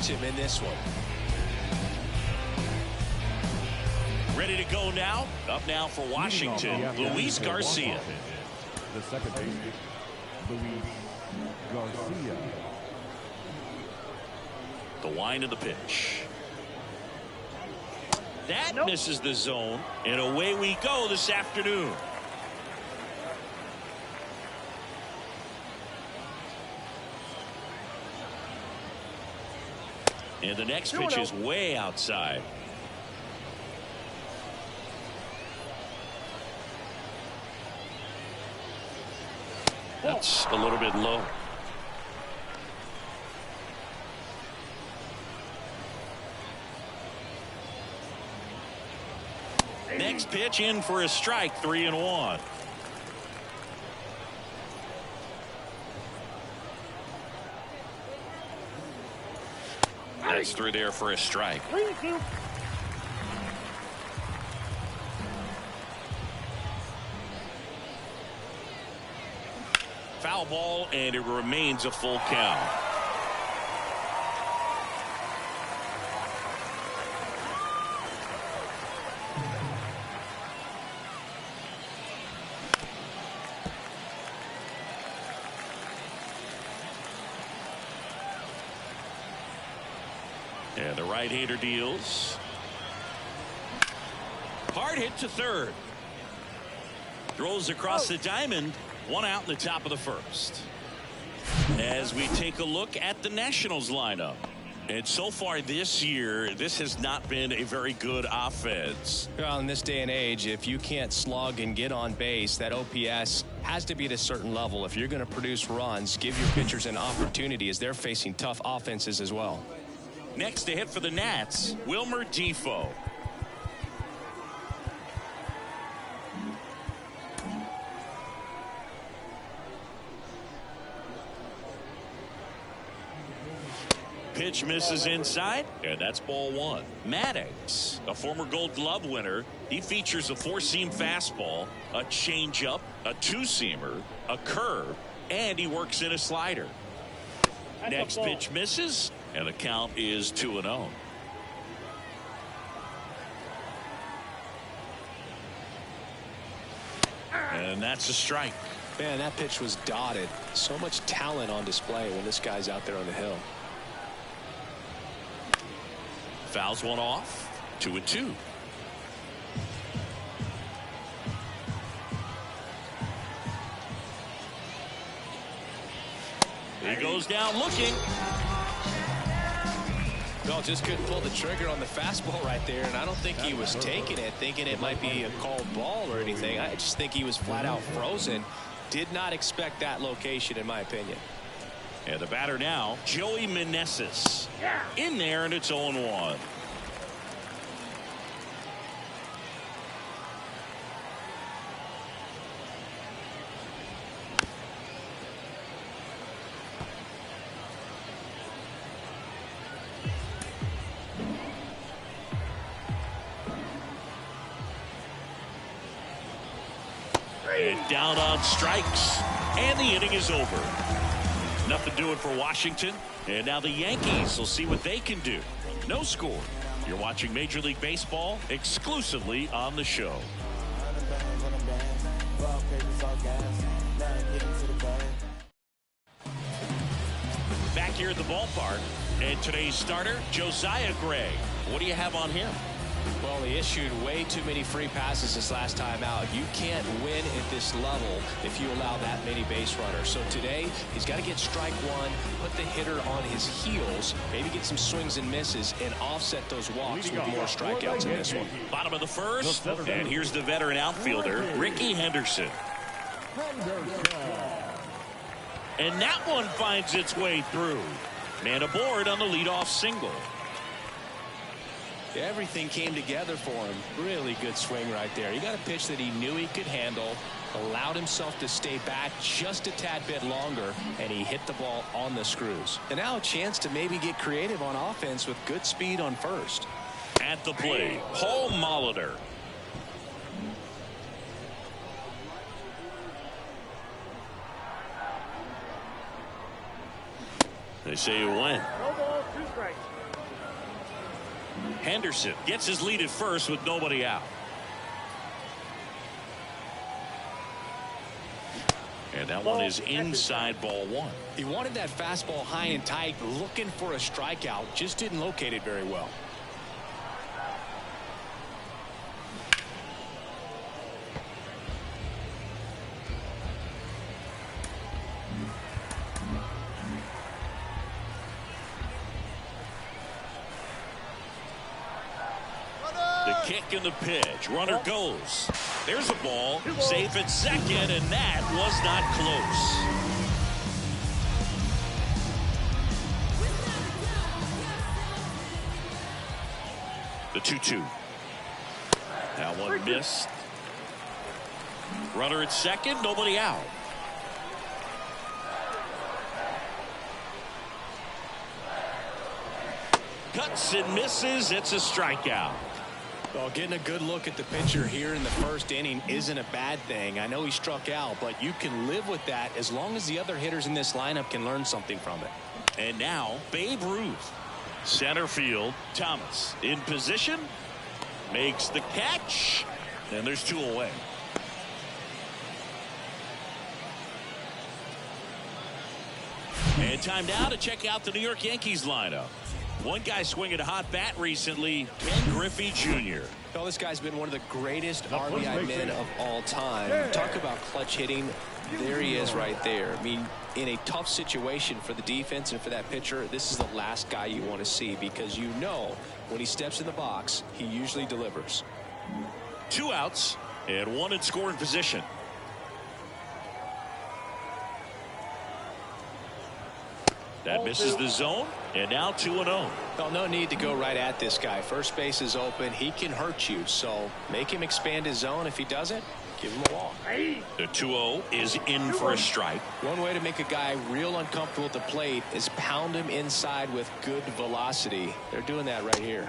catch him in this one. Ready to go now. Up now for Washington, Luis Garcia. The second baseman, Luis Garcia. The wind of the pitch. That misses the zone, and away we go this afternoon. And the next pitch is way outside. That's a little bit low. Next pitch in for a strike, 3-1. That's through there for a strike. Foul ball, and it remains a full count. And the right-hander deals. Hard hit to third. Throws across the diamond. One out in the top of the first. As we take a look at the Nationals lineup. And so far this year, this has not been a very good offense. Well, in this day and age, if you can't slug and get on base, that OPS has to be at a certain level. If you're going to produce runs, give your pitchers an opportunity as they're facing tough offenses as well. Next to hit for the Nats, Wilmer Defoe. Pitch misses inside, and that's ball one. Maddox, a former Gold Glove winner, he features a four-seam fastball, a changeup, a two-seamer, a curve, and he works in a slider. Next pitch misses, and the count is 2-0. And that's a strike. Man, that pitch was dotted. So much talent on display when this guy's out there on the hill. Fouls one off. 2-2. He goes down looking. Well, just couldn't pull the trigger on the fastball right there, and I don't think he was taking it, thinking it might be a called ball or anything. I just think he was flat out frozen. Did not expect that location, in my opinion. And the batter now, Joey Meneses. In there, and it's 0-1. And down on strikes, and the inning is over. Nothing doing for Washington, and now the Yankees will see what they can do. No score. You're watching Major League Baseball exclusively on the show. Back here at the ballpark, and today's starter, Josiah Gray. What do you have on him? Well, he issued way too many free passes this last time out. You can't win at this level if you allow that many base runners. So today, he's got to get strike one, put the hitter on his heels, maybe get some swings and misses, and offset those walks with more strikeouts in this one. Bottom of the first, and here's the veteran outfielder, Ricky Henderson. And that one finds its way through. Man aboard on the leadoff single. Everything came together for him. Really good swing right there. He got a pitch that he knew he could handle, allowed himself to stay back just a tad bit longer, and he hit the ball on the screws. And now a chance to maybe get creative on offense with good speed on first. At the plate, Paul Molitor. They say you win. No ball, 2 strikes. Henderson gets his lead at first with nobody out. And that one is inside ball one. He wanted that fastball high and tight, looking for a strikeout, just didn't locate it very well. Kick and the pitch. Runner goes. There's a ball. Safe at second, and that was not close. The 2-2. That one missed. Runner at second. Nobody out. Cuts and misses. It's a strikeout. Well, getting a good look at the pitcher here in the first inning isn't a bad thing. I know he struck out, but you can live with that as long as the other hitters in this lineup can learn something from it. And now Babe Ruth. Center field. Thomas in position. Makes the catch. And there's two away. And time now to check out the New York Yankees lineup. One guy swinging a hot bat recently, Ken Griffey Jr. Well, this guy's been one of the greatest RBI men of all time. Talk about clutch hitting. There he is right there. I mean, in a tough situation for the defense and for that pitcher, this is the last guy you want to see because you know when he steps in the box, he usually delivers. 2 outs and 1 in scoring position. That misses the zone, and now 2-0. Well, no need to go right at this guy. First base is open. He can hurt you, so make him expand his zone. If he doesn't, give him a walk. The 2-0 is in for a strike. One way to make a guy real uncomfortable at the plate is pound him inside with good velocity. They're doing that right here.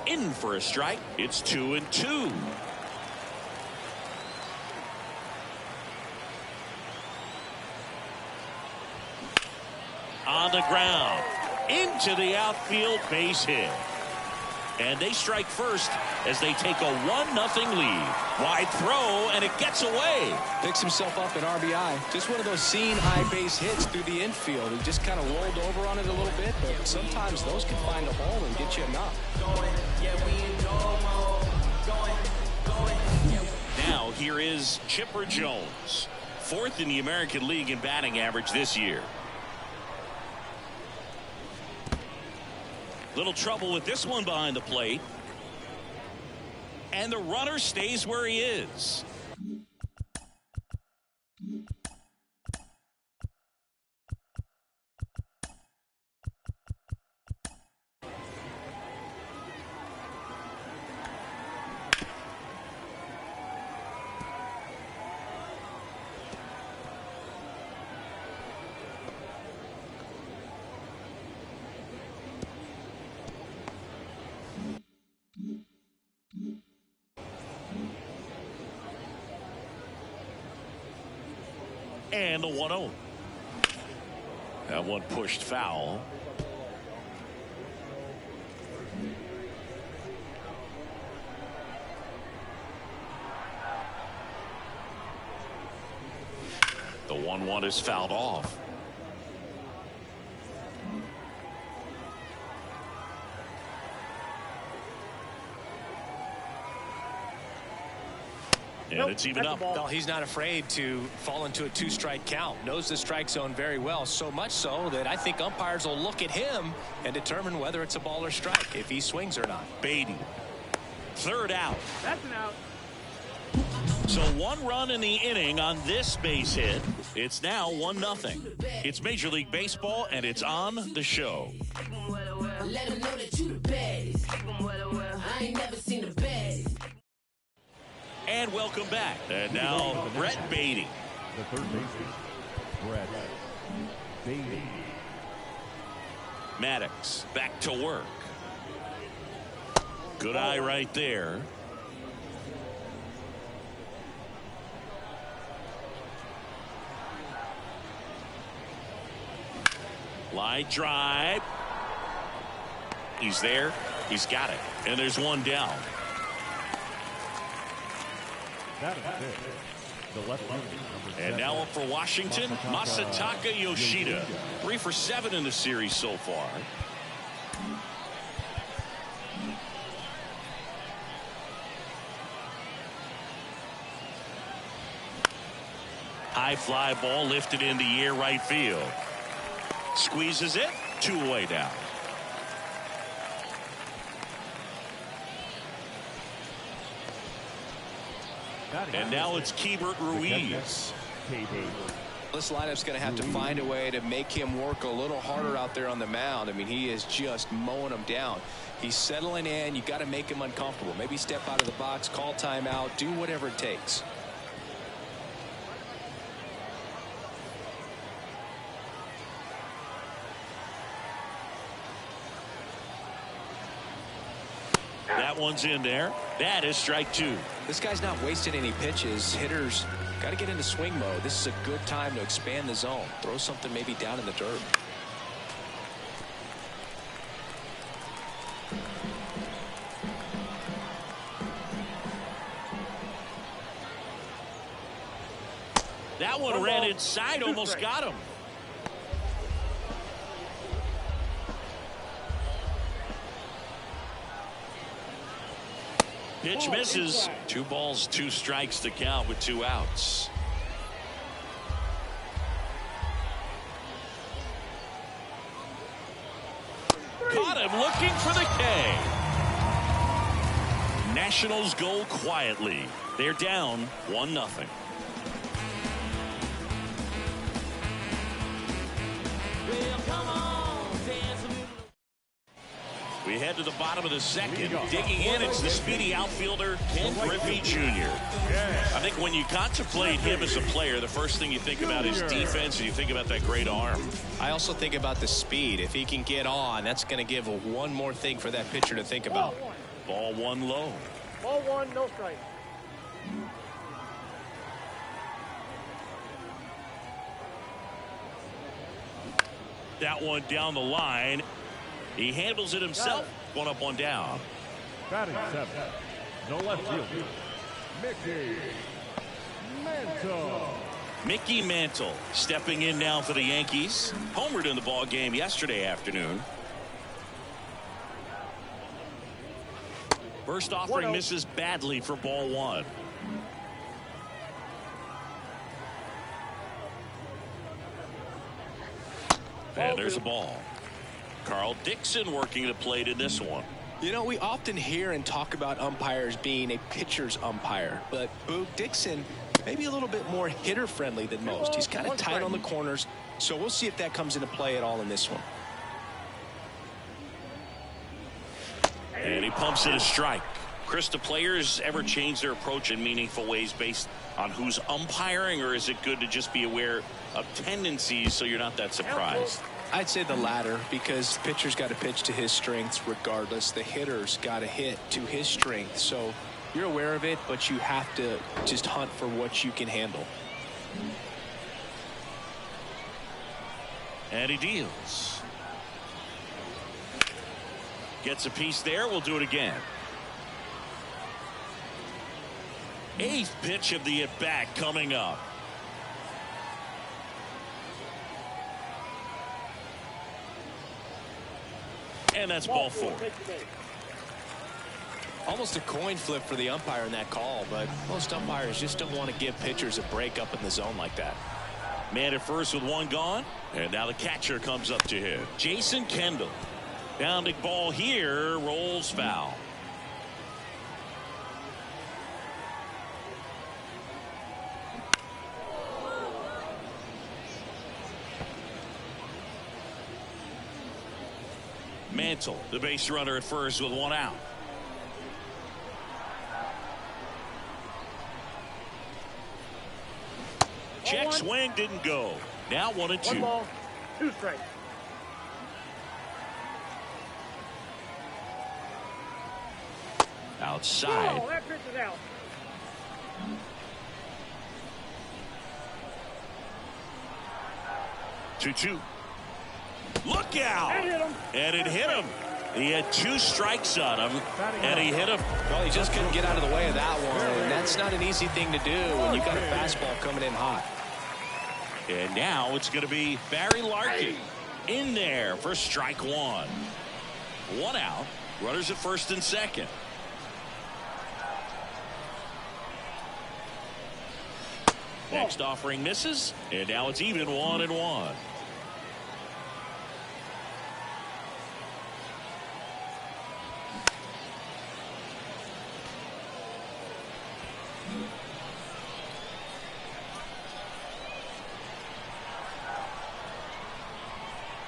In for a strike. It's 2-2. On the ground, into the outfield, base hit. And they strike first as they take a 1-0 lead. Wide throw, and it gets away. Picks himself up an RBI. Just one of those seeing high base hits through the infield. He just kind of rolled over on it a little bit, but sometimes those can find a hole and get you a knock. Now here is Chipper Jones, 4th in the American League in batting average this year. Little trouble with this one behind the plate. And the runner stays where he is. And the 1-0. That one pushed foul. The 1-1 is fouled off. And it's even up. Well, he's not afraid to fall into a 2-strike count. Knows the strike zone very well. So much so that I think umpires will look at him and determine whether it's a ball or strike, if he swings or not. Beatty. 3rd out. That's an out. So 1 run in the inning on this base hit. It's now 1-0. It's Major League Baseball, and it's on the show. Let them know that you the baddest. I ain't never seen the baddest. And welcome back. And now Brett Beatty. The third baseman, Brett Beatty. Maddox back to work. Good eye right there. Line drive. He's there. He's got it. And there's one down. That is it. The left fielder, number And 7. now up for Washington, Masataka Yoshida. 3 for 7 in the series so far. High fly ball lifted in the air right field. Squeezes it. 2 away now. And now it's Keibert Ruiz. This lineup's going to have to find a way to make him work a little harder out there on the mound. I mean, he is just mowing them down. He's settling in. You got to make him uncomfortable. Maybe step out of the box, call timeout, do whatever it takes. That one's in there. That is strike 2. This guy's not wasting any pitches. Hitters got to get into swing mode. This is a good time to expand the zone. Throw something maybe down in the dirt. That one ran inside, almost got him. Pitch misses. 2 balls, 2 strikes to count with 2 outs. Caught him looking for the K. Nationals go quietly. They're down 1-0. We head to the bottom of the second. Digging in, it's the speedy outfielder, Ken Griffey Jr. I think when you contemplate him as a player, the first thing you think about is defense, and you think about that great arm. I also think about the speed. If he can get on, that's going to give one more thing for that pitcher to think about. Ball 1 low. Ball 1, no strike. That one down the line. He handles it himself. 1 up, 1 down. Batting 7. The left fielder, Mickey Mantle. Mickey Mantle stepping in now for the Yankees. Homered in the ball game yesterday afternoon. First offering misses badly for ball 1. And there's a ball. Carl Dixon working the plate in this one. You know, we often hear and talk about umpires being a pitcher's umpire, but Boog Dixon maybe a little bit more hitter friendly than most. He's kind of tight on the corners, so we'll see if that comes into play at all in this one. And he pumps it a strike. Chris, do players ever change their approach in meaningful ways based on who's umpiring, or is it good to just be aware of tendencies so you're not that surprised? I'd say the latter, because pitcher's got to pitch to his strengths regardless. The hitter's got to hit to his strength. So you're aware of it, but you have to just hunt for what you can handle. And he deals. Gets a piece there. We'll do it again. 8th pitch of the at-bat coming up. And that's ball 4. Almost a coin flip for the umpire in that call, but most umpires just don't want to give pitchers a break up in the zone like that. Man at first with 1 gone, and now the catcher comes up to him. Jason Kendall. Pounding ball here, rolls foul. Mantle, the base runner at first with 1 out. Check swing, didn't go. Now 1 and 2. 1 ball, 2 strikes. Outside. Oh, that pitch is out. Two. Look out! That hit him. And it hit him. He had 2 strikes on him, and he hit him. Well, he just couldn't get out of the way of that one, and that's not an easy thing to do when you've got a fastball coming in hot. And now it's going to be Barry Larkin in there for strike 1. 1 out. Runners at first and second. Next offering misses, and now it's even 1-1.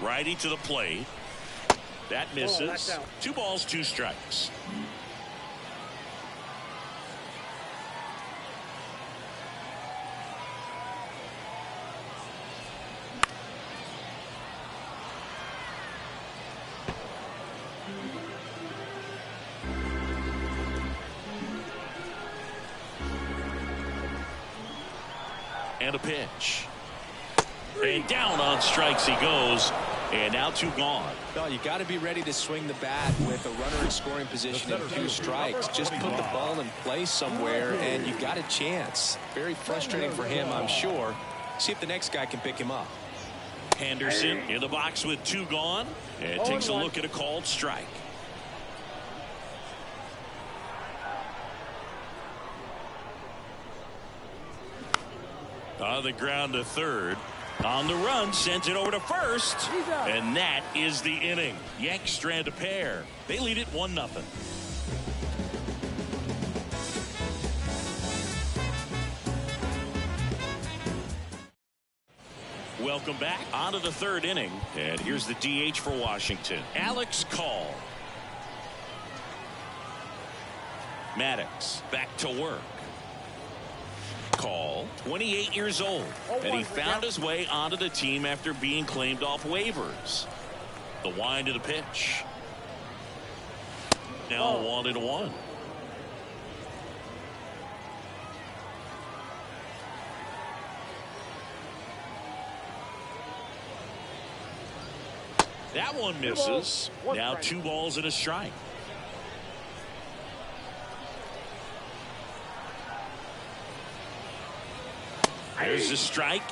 Righty to the plate. That misses. 2 balls, 2 strikes. And a pitch. And down on strikes he goes. And now 2 gone. No, you got to be ready to swing the bat with a runner in scoring position and 2 strikes. Just put the ball in place somewhere, and you got a chance. Very frustrating for him, I'm sure. See if the next guy can pick him up. Henderson in the box with 2 gone, and takes a look at a called strike. On the ground to third. On the run, sends it over to first. And that is the inning. Yanks strand a pair. They lead it 1-0. Welcome back. On to the 3rd inning. And here's the DH for Washington. Alex Call. Maddox back to work. Call, 28 years old, and he found his way onto the team after being claimed off waivers. The wind of the pitch. Now 1-1. That one misses. Now 2 balls and a strike. There's a strike.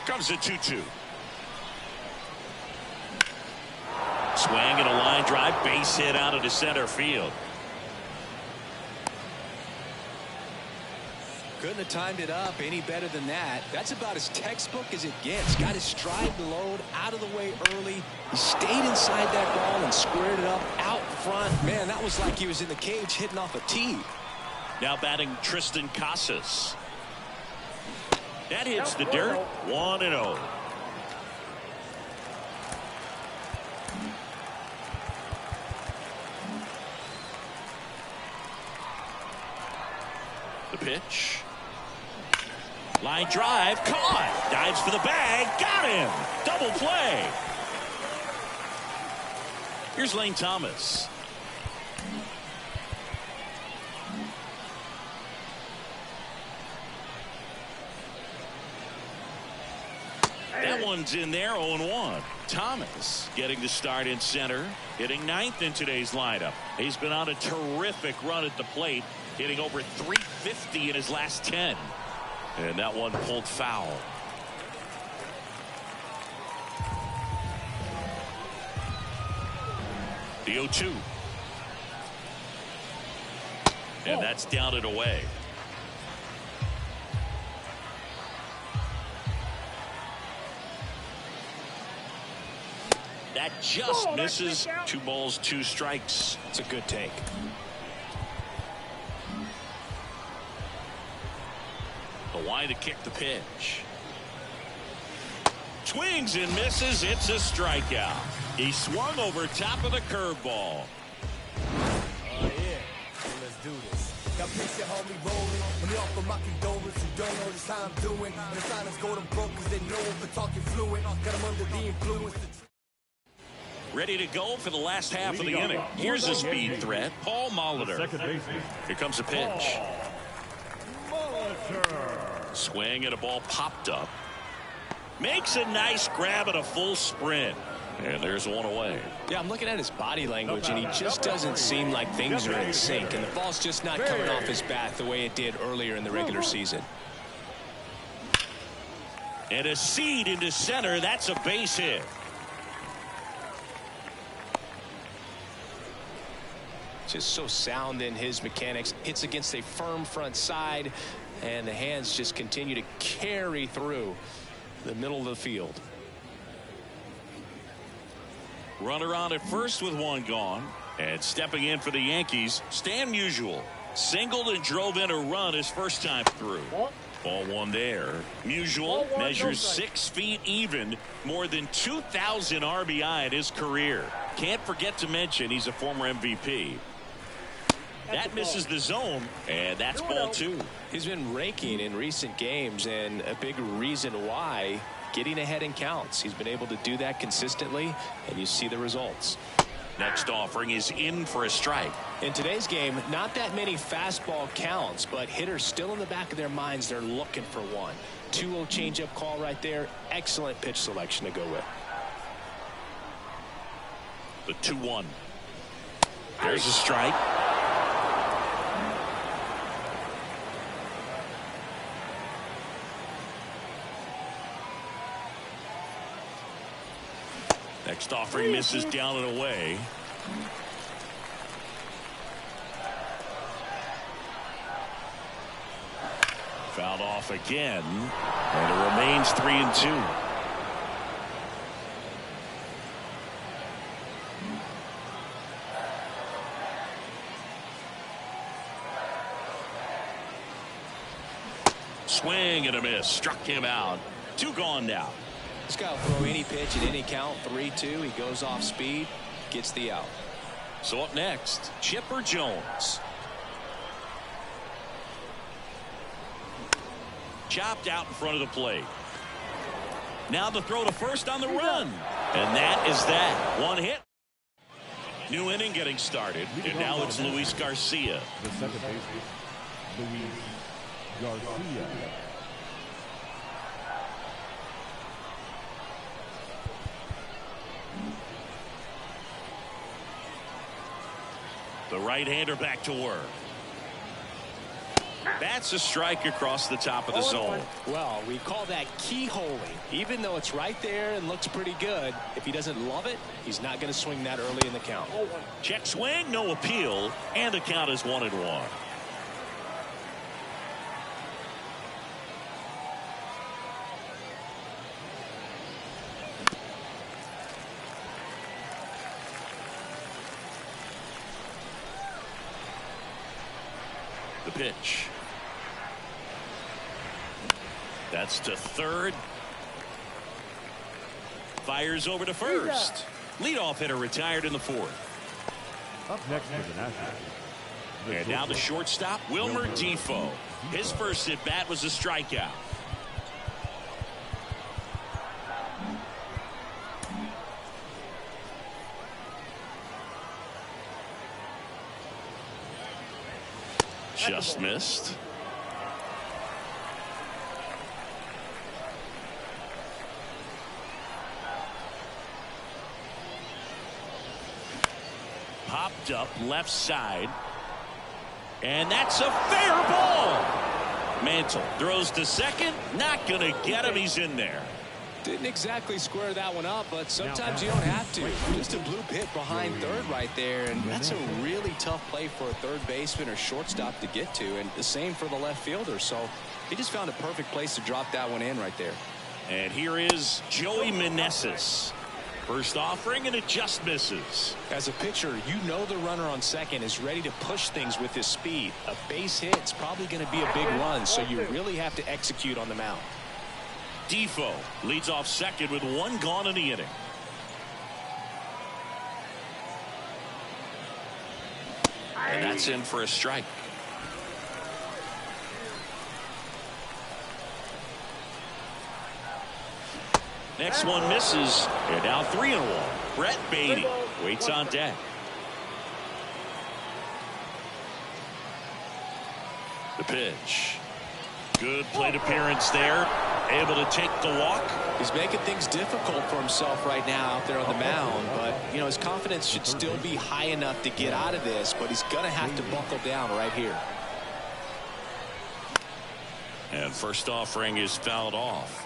Comes a 2-2. Swing and a line drive, base hit out into center field. Couldn't have timed it up any better than that. That's about as textbook as it gets. Got his stride to load, out of the way early. He stayed inside that ball and squared it up out front. Man, that was like he was in the cage hitting off a tee. Now batting Tristan Casas. That hits the dirt. 1-0. The pitch. Line drive, caught. Dives for the bag, got him. Double play. Here's Lane Thomas. That one's in there, 0-1. Thomas getting the start in center, hitting 9th in today's lineup. He's been on a terrific run at the plate, hitting over 350 in his last 10. And that one pulled foul. The 0-2. And that's down and away. That just misses. 2 balls, 2 strikes. It's a good take. The wide to kick the pitch. Swings and misses. It's a strikeout. He swung over top of the curveball. Oh yeah, let's do this. Got picture homie rolling. When they offer my condolence, you don't know just how I'm doing. And the silence go to broke cause they know for talking fluent. Got them under the influence. Ready to go for the last half of the inning. Here's a speed threat. Paul Molitor. Here comes a pitch. Swing and a ball popped up. Makes a nice grab at a full sprint. And there's one away. Yeah, I'm looking at his body language, and he just doesn't seem like things are in sync. And the ball's just not coming off his bat the way it did earlier in the regular season. And a seed into center. That's a base hit. Just so sound in his mechanics. Hits against a firm front side, and the hands just continue to carry through the middle of the field. Runner on at first with one gone. And stepping in for the Yankees, Stan Musial. Singled and drove in a run his first time through. Ball one there. Musial measures 6 feet even, more than 2,000 RBI in his career. Can't forget to mention he's a former MVP. That misses the zone, and that's ball 2. He's been raking in recent games, and a big reason why, getting ahead in counts. He's been able to do that consistently, and you see the results. Next offering is in for a strike. In today's game, not that many fastball counts, but hitters still in the back of their minds, they're looking for one. 2-0 changeup call right there. Excellent pitch selection to go with. The 2-1. There's a strike. Next offering misses down and away. Fouled off again, and it remains 3-2. Swing and a miss. Struck him out. 2 gone now. This guy will throw any pitch at any count. 3-2. He goes off speed, gets the out. So up next, Chipper Jones. Chopped out in front of the plate. Now the throw to first on the run. And that is that. One hit. New inning getting started. And now it's Luis Garcia. The second baseman, Luis Garcia. The right-hander back to work. That's a strike across the top of the zone. Well, we call that keyholing. Even though it's right there and looks pretty good, if he doesn't love it, he's not going to swing that early in the count. Check swing, no appeal, and the count is 1-1. The pitch. That's to third. Fires over to first. Leadoff hitter retired in the 4th. Up next for the Nationals. And now the shortstop, Wilmer Defoe. His first at bat was a strikeout. Just missed. Popped up left side. And that's a fair ball. Mantle throws to second. Not going to get him. He's in there. Didn't exactly square that one up, but sometimes you don't have to. Just a blue pit behind third right there, and that's a really tough play for a third baseman or shortstop to get to, and the same for the left fielder. So he just found a perfect place to drop that one in right there. And here is Joey Meneses. First offering, and it just misses. As a pitcher, you know the runner on second is ready to push things with his speed. A base hit is probably going to be a big run, so you really have to execute on the mound. Defoe leads off second with 1 gone in the inning. And that's in for a strike. Next one misses. And now 3-1. Brett Beatty waits on deck. The pitch. Good plate appearance there. Able to take the walk. He's making things difficult for himself right now out there on the mound, but you know, his confidence should still be high enough to get out of this, but he's going to have to buckle down right here. And first offering is fouled off.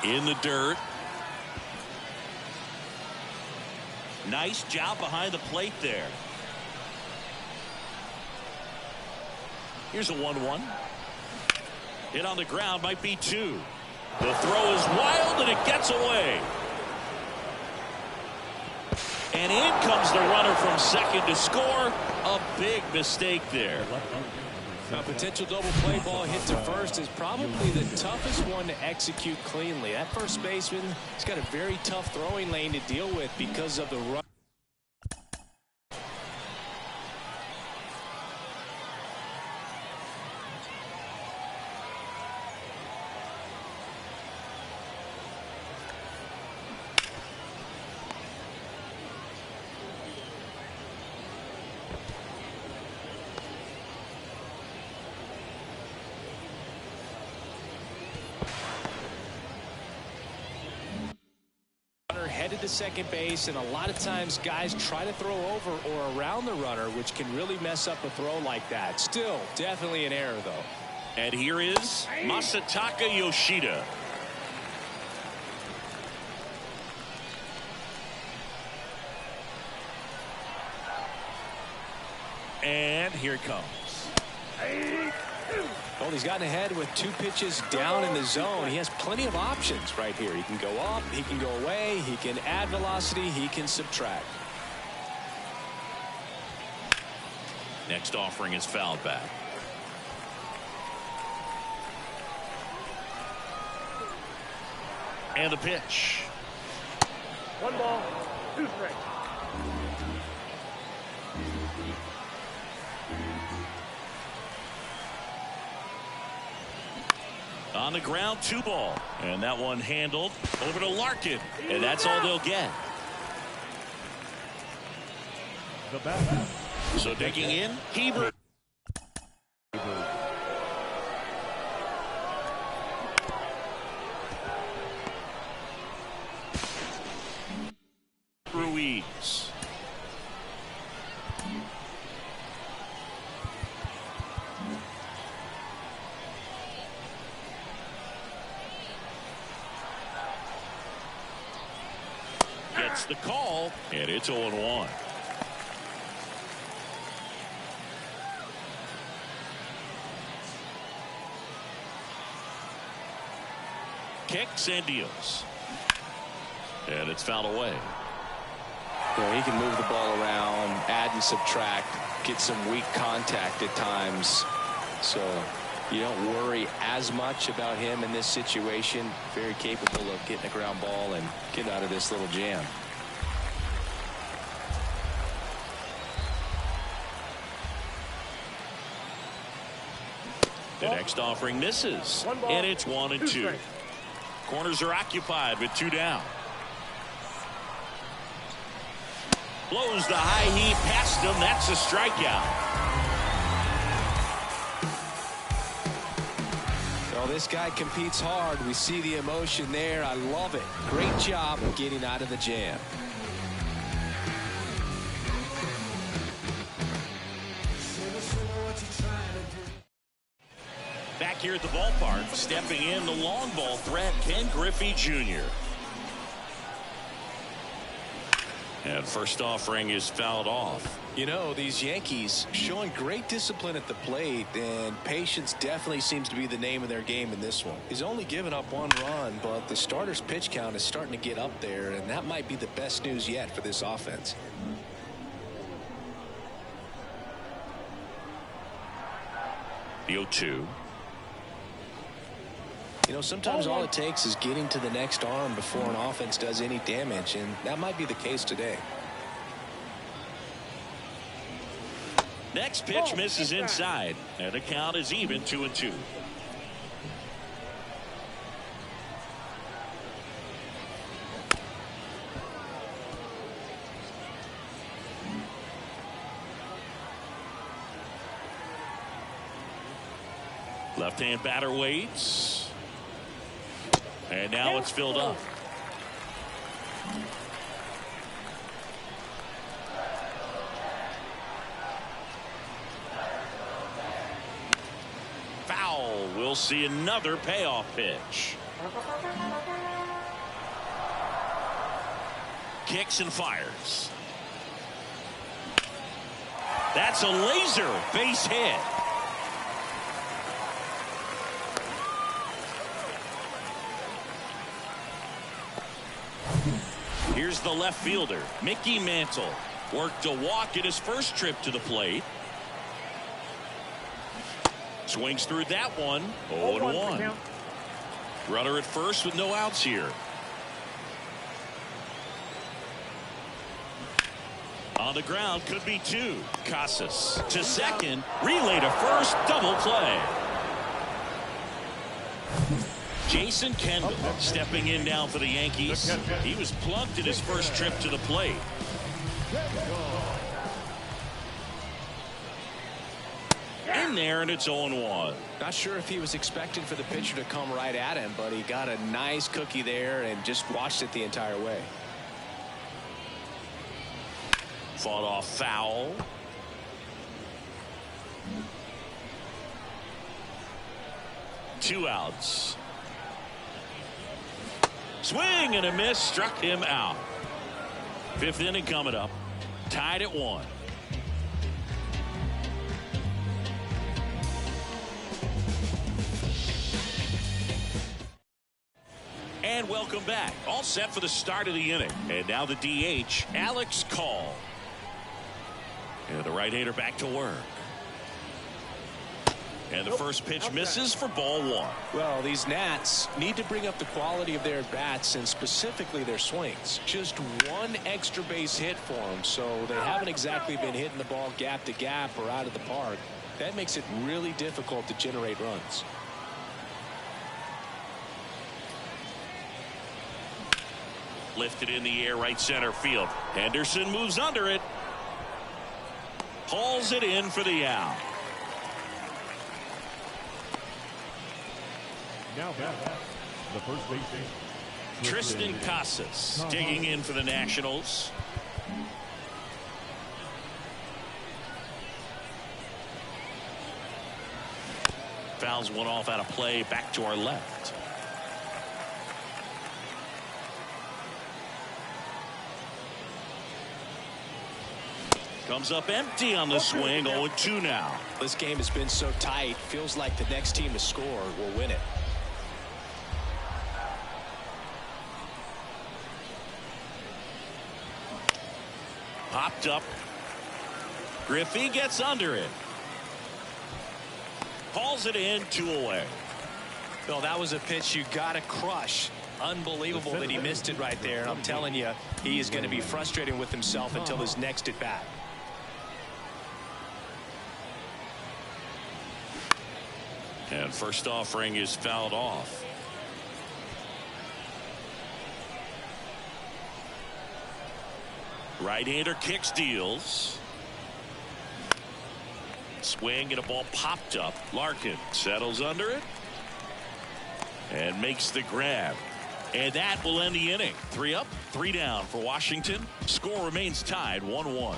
In the dirt. Nice job behind the plate there. Here's a 1-1. Hit on the ground, might be 2. The throw is wild and it gets away. And in comes the runner from second to score. A big mistake there. A potential double play ball hit to first is probably the toughest one to execute cleanly. That first baseman has got a very tough throwing lane to deal with because of the run. Headed to second base, and a lot of times guys try to throw over or around the runner, which can really mess up a throw like that. Still definitely an error though. And here is Masataka Yoshida. And here it comes. Well, he's gotten ahead with 2 pitches down in the zone. He has plenty of options right here. He can go up, he can go away, he can add velocity, he can subtract. Next offering is fouled back. And the pitch. 1 ball, 2 strikes. On the ground, 2 ball. And that one handled over to Larkin. And that's all they'll get. The batter. So digging in, Hebert. Ruiz. Gets the call, and it's 0-1. Kicks and deals. And it's fouled away. Yeah, he can move the ball around, add and subtract, get some weak contact at times. So you don't worry as much about him in this situation. Very capable of getting a ground ball and getting out of this little jam. The next offering misses. And it's 1-2. Corners are occupied with 2 down. Blows the high heat past him. That's a strikeout. Well, this guy competes hard. We see the emotion there. I love it. Great job of getting out of the jam. Back here at the ballpark, stepping in the long ball threat, Ken Griffey Jr. And first offering is fouled off. You know, these Yankees showing great discipline at the plate, and patience definitely seems to be the name of their game in this one. He's only given up 1 run, but the starter's pitch count is starting to get up there, and that might be the best news yet for this offense. The 0-2. You know, sometimes all it takes is getting to the next arm before an offense does any damage, and that might be the case today. Next pitch misses inside, and the count is even 2-2. Left-hand batter waits. And now it's filled up. Foul. We'll see another payoff pitch. Kicks and fires. That's a laser base hit. Here's the left fielder, Mickey Mantle. Worked a walk at his first trip to the plate. Swings through that one. 0-1. Runner at first with no outs here. On the ground, could be two. Casas to second. Relay to first. Double play. Jason Kendall stepping in now for the Yankees. He was plugged at his first trip to the plate. In there, and it's 0-1. Not sure if he was expecting for the pitcher to come right at him, but he got a nice cookie there and just watched it the entire way. Fought off foul. Two outs. Swing and a miss, struck him out. Fifth inning coming up. Tied at 1. And welcome back. All set for the start of the inning. And now the DH, Alex Call. And the right-hander back to work. And the first pitch misses for ball 1. Well, these Nats need to bring up the quality of their bats and specifically their swings. Just one extra base hit for them, so they haven't exactly been hitting the ball gap to gap or out of the park. That makes it really difficult to generate runs. Lifted in the air, right center field. Henderson moves under it. Hauls it in for the out. Now back, the first baseman, Tristan Casas digging in for the Nationals. Fouls one off out of play, back to our left. Comes up empty on the swing. 0-2 now. This game has been so tight. Feels like the next team to score will win it. Popped up. Griffey gets under it. Hauls it in, 2 away. Well, that was a pitch you got to crush. Unbelievable that he missed it right there. I'm telling you, he is going to be frustrated with himself until his next at bat. And first offering is fouled off. Right-hander kicks, deals. Swing and a ball popped up. Larkin settles under it and makes the grab. And that will end the inning. 3 up, 3 down for Washington. Score remains tied 1-1.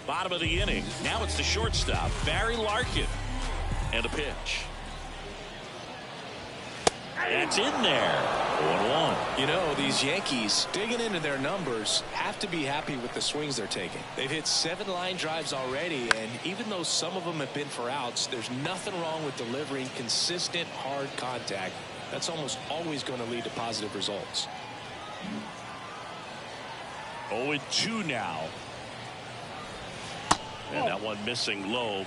Bottom of the inning. Now it's the shortstop, Barry Larkin. And a pitch. It's in there. 1-1. You know, these Yankees, digging into their numbers, have to be happy with the swings they're taking. They've hit 7 line drives already, and even though some of them have been for outs, there's nothing wrong with delivering consistent, hard contact. That's almost always going to lead to positive results. 0-2 now. And that one missing low.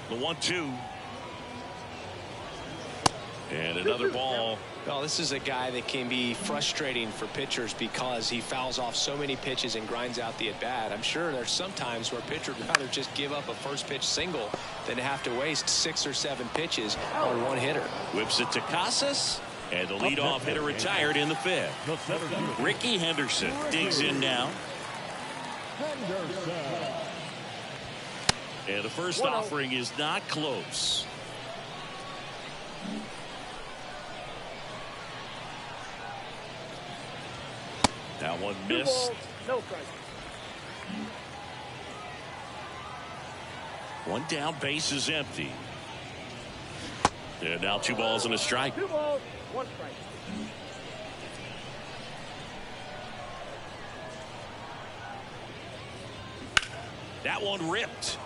The 1-2. And another ball Well, this is a guy that can be frustrating for pitchers because he fouls off so many pitches and grinds out the at-bat. I'm sure there's some times where a pitcher would rather just give up a first pitch single than to have to waste 6 or 7 pitches on one hitter. Whips it to Casas, and the leadoff hitter retired in the 5th. Ricky Henderson digs in now. And the first offering is not close. That one missed. No strike. One down, base is empty. And now 2 balls and a strike. 2 balls, 1 strike. That one ripped.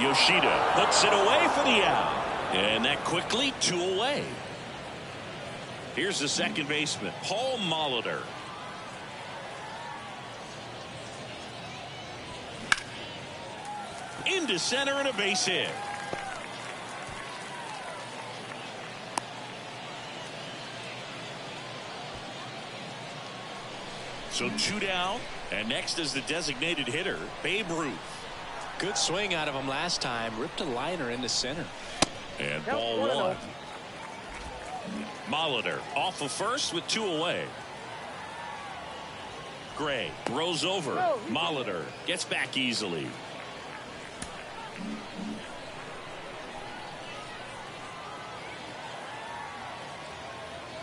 Yoshida puts it away for the out. And that quickly 2 away. Here's the second baseman, Paul Molitor. Into center and a base hit. So 2 down, and next is the designated hitter, Babe Ruth. Good swing out of him last time. Ripped a liner into center. And ball 1. Molitor off of first with 2 away. Gray throws over. Molitor gets back easily.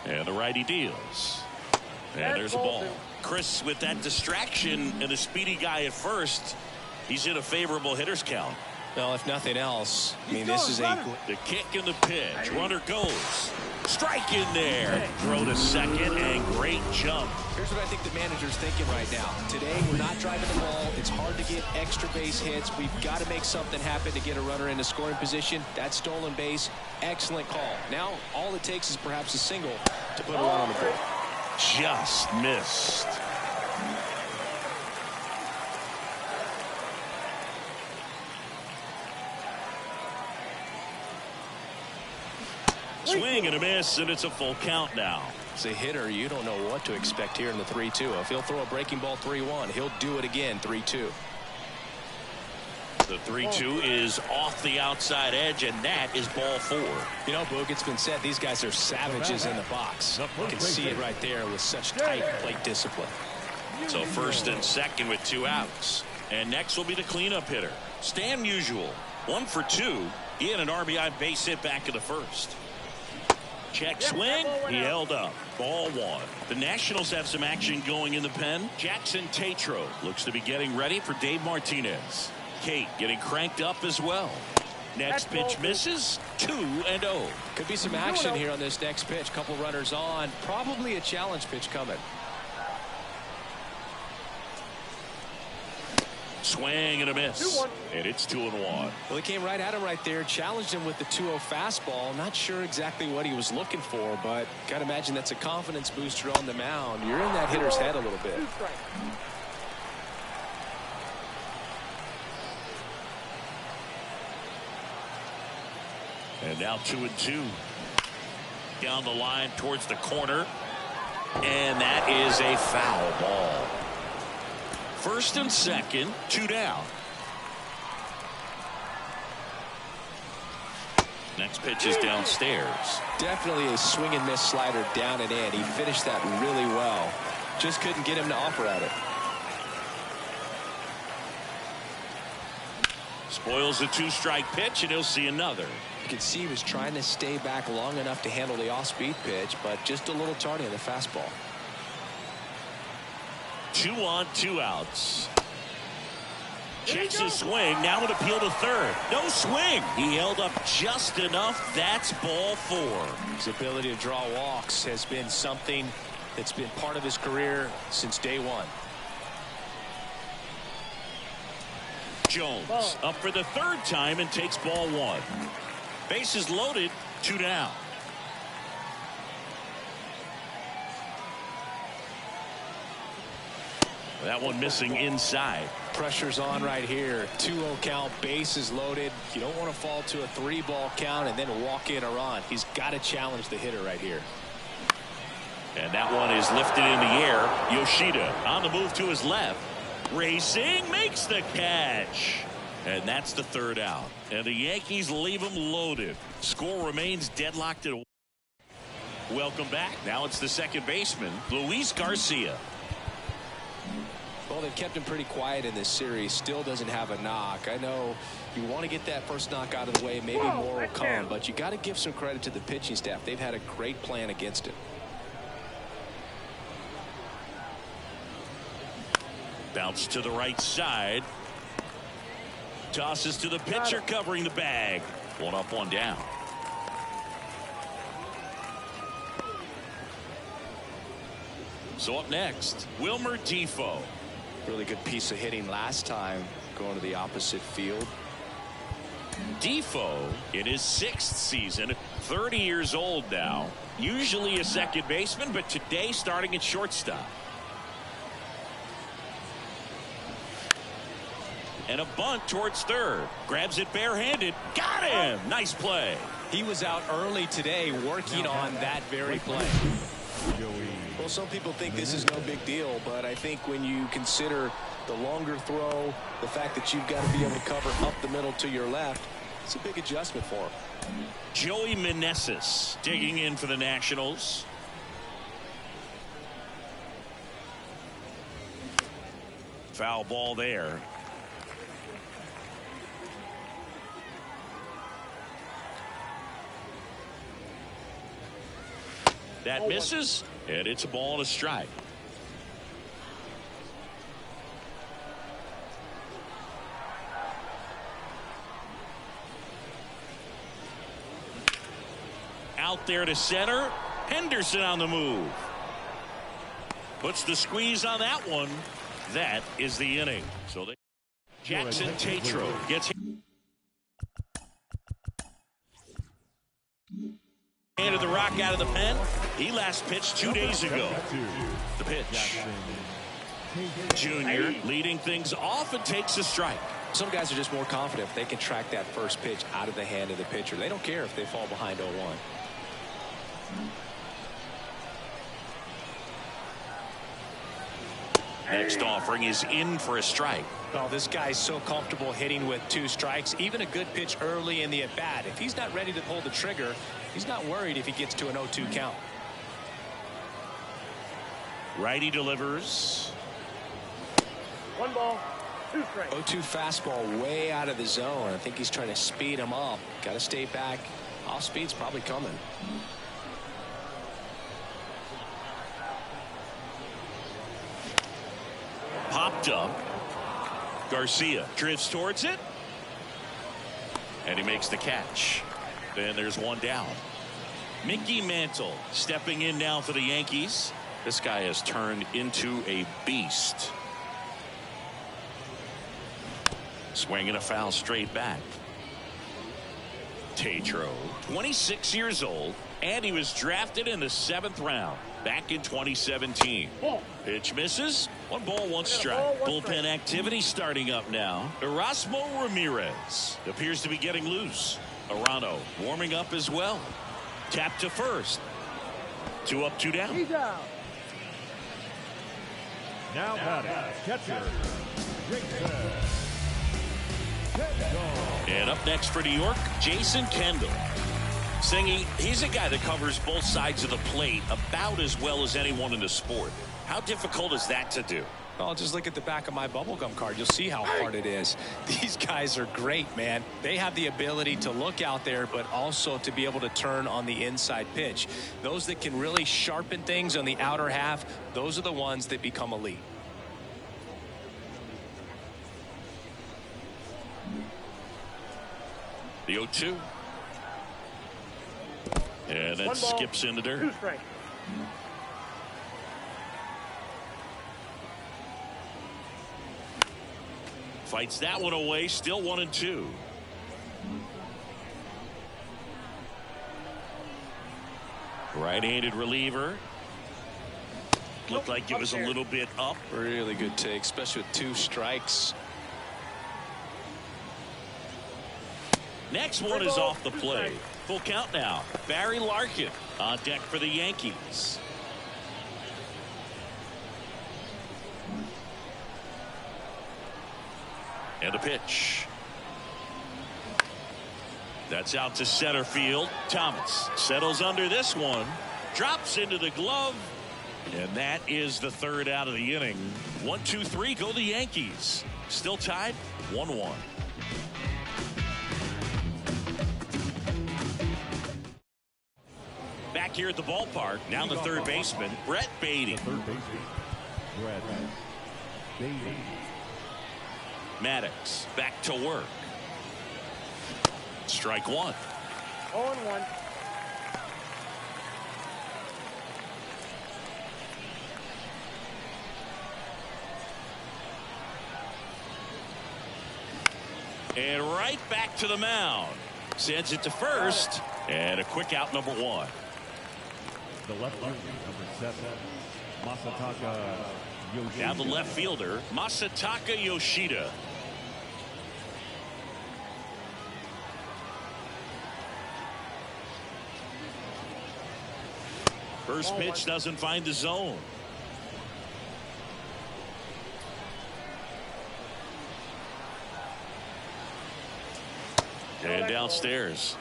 And the righty deals. And there's a ball. Chris, with that distraction and a speedy guy at first, he's in a favorable hitter's count. Well, if nothing else, I mean, this is the kick and the pitch. Runner goes. Strike in there. Throw to second and great jump. Here's what I think the manager's thinking right now. Today, we're not driving the ball. It's hard to get extra base hits. We've got to make something happen to get a runner into scoring position. That stolen base, excellent call. Now, all it takes is perhaps a single to put a run on the board. Just missed. Swing and a miss, and it's a full count now. As a hitter, you don't know what to expect here in the 3-2. If he'll throw a breaking ball 3-1, he'll do it again 3-2. The 3-2 is off the outside edge, and that is ball 4. You know, Boog, it's been said these guys are savages in the box. You can see it right there with such tight plate discipline. So first and second with 2 outs. And next will be the cleanup hitter, Stan Musial. 1 for 2. He had an RBI base hit back in the first. Check swing. He held up. Ball 1. The Nationals have some action going in the pen. Jackson Tatro looks to be getting ready for Dave Martinez. Kate getting cranked up as well. Next pitch misses. 2-0. Could be some action here on this next pitch. Couple runners on. Probably a challenge pitch coming. Swing and a miss. 2-1. And it's 2-1. Well, he came right at him right there, challenged him with the 2-0 fastball. Not sure exactly what he was looking for, but got to imagine that's a confidence booster on the mound. You're in that hitter's head a little bit. And now 2-2. Down the line towards the corner. And that is a foul ball. First and second, 2 down. Next pitch is downstairs. Definitely a swing and miss slider down and in. He finished that really well. Just couldn't get him to offer at it. Spoils a 2-strike pitch, and he'll see another. You can see he was trying to stay back long enough to handle the off-speed pitch, but just a little tardy on the fastball. 2 on, 2 outs. Checks his swing. Now an appeal to third. No swing. He held up just enough. That's ball 4. His ability to draw walks has been something that's been part of his career since day 1. Jones up for the 3rd time and takes ball 1. Bases loaded. 2 down. That one missing inside. Pressure's on right here. 2-0 count, bases loaded. You don't want to fall to a 3-ball count and then walk in a run. He's got to challenge the hitter right here. And that one is lifted in the air. Yoshida on the move to his left. Racing, makes the catch. And that's the 3rd out. And the Yankees leave him loaded. Score remains deadlocked at 1. Welcome back. Now it's the second baseman, Luis Garcia. Well, they've kept him pretty quiet in this series. Still doesn't have a knock. I know you want to get that first knock out of the way. Maybe more will come. But you got to give some credit to the pitching staff. They've had a great plan against it. Bounce to the right side. Tosses to the pitcher covering the bag. 1 up, 1 down. So up next, Wilmer Defoe. Really good piece of hitting last time going to the opposite field. Defoe in his 6th season, 30 years old now. Usually a second baseman, but today starting at shortstop. And a bunt towards third. Grabs it barehanded. Got him. Nice play. He was out early today working on that very play. Well, some people think this is no big deal, but I think when you consider the longer throw, the fact that you've got to be able to cover up the middle to your left, it's a big adjustment for him. Joey Meneses digging in for the Nationals. Foul ball there. That misses, and it's a ball and a strike. Out there to center. Henderson on the move. Puts the squeeze on that one. That is the inning. So Jackson Tatro gets handed the rock out of the pen. He last pitched 2 days ago. The pitch. Junior leading things off and takes a strike. Some guys are just more confident if they can track that first pitch out of the hand of the pitcher. They don't care if they fall behind 0-1. Next offering is in for a strike. Oh, this guy's so comfortable hitting with 2 strikes. Even a good pitch early in the at-bat. If he's not ready to pull the trigger, he's not worried if he gets to an 0-2 count. Righty delivers. 1 ball, 2 strikes. 0-2 fastball way out of the zone. I think he's trying to speed him up. Got to stay back. Off speed's probably coming. Popped up. Garcia drifts towards it. And he makes the catch. Then there's 1 down. Mickey Mantle stepping in now for the Yankees. This guy has turned into a beast. Swinging a foul straight back. Tatro, 26 years old, and he was drafted in the 7th round back in 2017. Pitch misses. 1 ball, 1 strike. Bullpen activity starting up now. Erasmo Ramirez appears to be getting loose. Arano warming up as well. Tap to first. 2 up, 2 down. He's out. Now batting, catcher, Jason. And up next for New York, Jason Kendall. Singy, he's a guy that covers both sides of the plate about as well as anyone in the sport. How difficult is that to do? Well, just look at the back of my bubblegum card. You'll see how hard it is. These guys are great, man. They have the ability to look out there, but also to be able to turn on the inside pitch. Those that can really sharpen things on the outer half, those are the ones that become elite. The 0-2. And that skips in the dirt. 2 strikes. Fights that one away. Still 1-2. Right-handed reliever. Looked like it was a little bit up. Really good take, especially with 2 strikes. Next one is off the plate. Full count now. Barry Larkin on deck for the Yankees. And a pitch. That's out to center field. Thomas settles under this one. Drops into the glove. And that is the 3rd out of the inning. 1, 2, 3 go the Yankees. Still tied 1-1. Back here at the ballpark. Now the third baseman, Brett Beatty. Third baseman, Brett Beatty. Maddox back to work. Strike 1. 0-1. And right back to the mound. Sends it to first. And a quick out, number 1. The left fielder, number 7, Masataka Yoshida. Now the left fielder, Masataka Yoshida. First pitch doesn't find the zone. And downstairs.